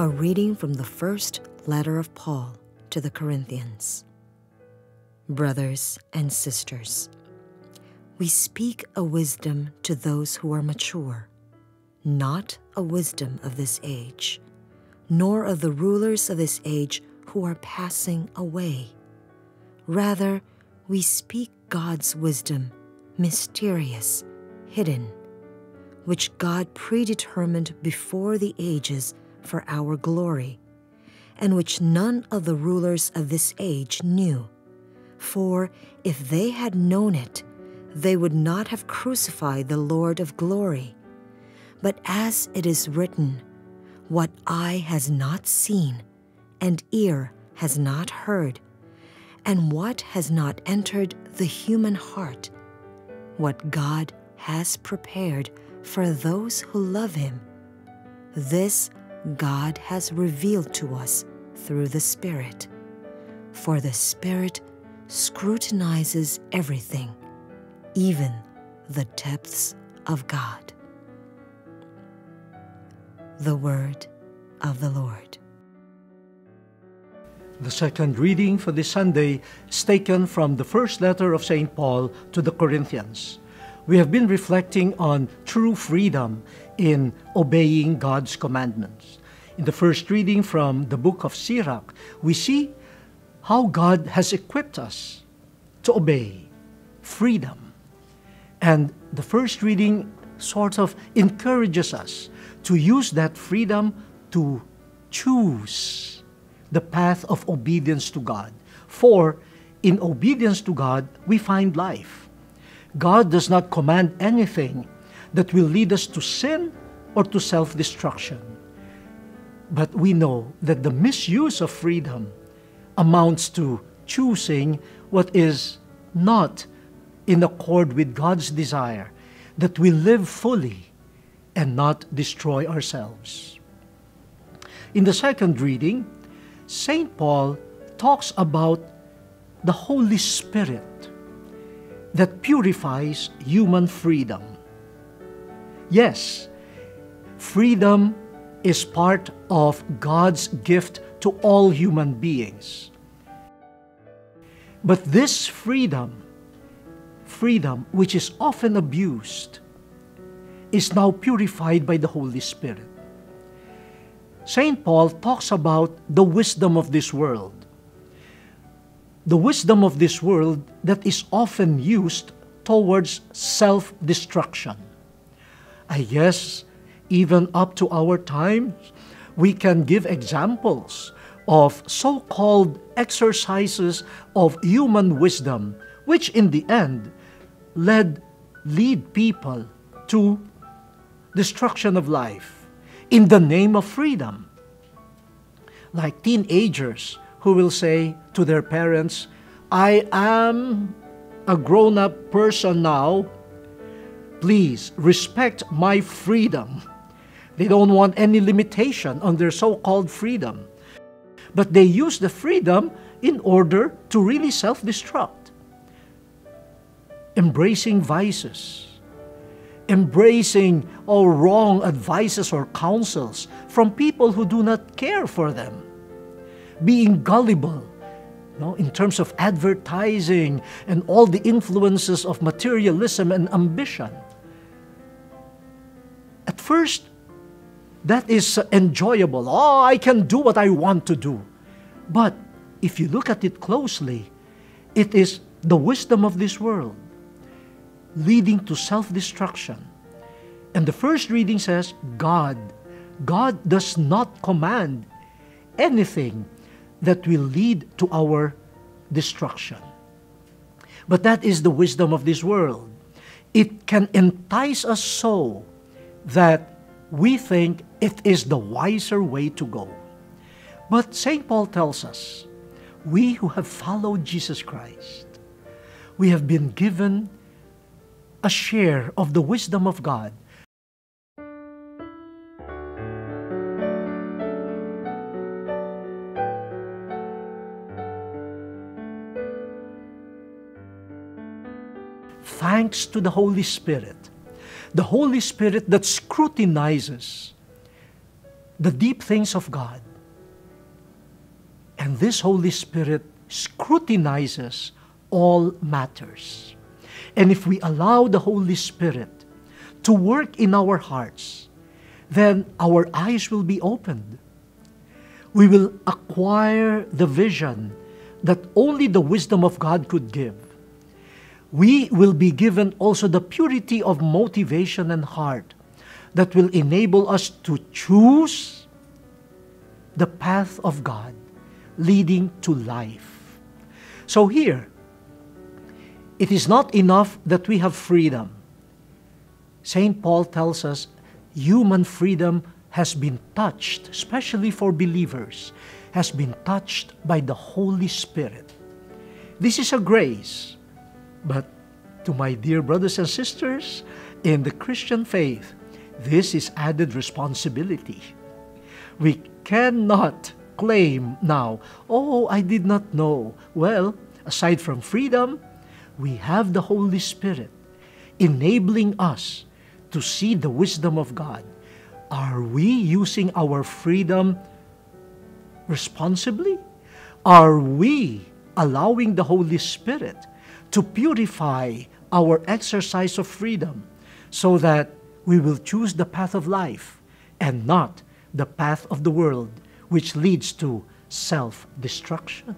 A reading from the first letter of Paul to the Corinthians. Brothers and sisters, we speak a wisdom to those who are mature, not a wisdom of this age, nor of the rulers of this age who are passing away. Rather, we speak God's wisdom, mysterious, hidden, which God predetermined before the ages for our glory, and which none of the rulers of this age knew. For if they had known it, they would not have crucified the Lord of glory. But as it is written, what eye has not seen, and ear has not heard, and what has not entered the human heart, what God has prepared for those who love Him, this God has revealed to us through the Spirit. For the Spirit scrutinizes everything, even the depths of God. The Word of the Lord. The second reading for this Sunday is taken from the first letter of St. Paul to the Corinthians. We have been reflecting on true freedom in obeying God's commandments. In the first reading from the book of Sirach, we see how God has equipped us to obey freedom. And the first reading sort of encourages us to use that freedom to choose the path of obedience to God. For in obedience to God, we find life. God does not command anything that will lead us to sin or to self-destruction. But we know that the misuse of freedom amounts to choosing what is not in accord with God's desire, that we live fully and not destroy ourselves. In the second reading, St. Paul talks about the Holy Spirit that purifies human freedom. Yes, freedom is part of God's gift to all human beings. But this freedom which is often abused, is now purified by the Holy Spirit. St. Paul talks about the wisdom of this world. The wisdom of this world that is often used towards self-destruction. I guess even up to our times, we can give examples of so-called exercises of human wisdom, which in the end lead people to destruction of life in the name of freedom. Like teenagers who will say to their parents, I am a grown-up person now. Please respect my freedom. They don't want any limitation on their so-called freedom. But they use the freedom in order to really self-destruct. Embracing vices. Embracing all wrong advices or counsels from people who do not care for them. Being gullible, in terms of advertising and all the influences of materialism and ambition. At first, that is enjoyable. Oh, I can do what I want to do. But if you look at it closely, it is the wisdom of this world leading to self-destruction. And the first reading says, God does not command anything that will lead to our destruction. But that is the wisdom of this world. It can entice us so that we think it is the wiser way to go. But St. Paul tells us, we who have followed Jesus Christ, we have been given a share of the wisdom of God. Thanks to the Holy Spirit that scrutinizes the deep things of God. And this Holy Spirit scrutinizes all matters. And if we allow the Holy Spirit to work in our hearts, then our eyes will be opened. We will acquire the vision that only the wisdom of God could give. We will be given also the purity of motivation and heart that will enable us to choose the path of God leading to life. So here, it is not enough that we have freedom. St. Paul tells us human freedom has been touched, especially for believers, has been touched by the Holy Spirit. This is a grace. But to my dear brothers and sisters in the Christian faith, this is added responsibility. We cannot claim now, oh, I did not know. Well, aside from freedom, we have the Holy Spirit enabling us to see the wisdom of God. Are we using our freedom responsibly? Are we allowing the Holy Spirit to purify our exercise of freedom so that we will choose the path of life and not the path of the world, which leads to self-destruction?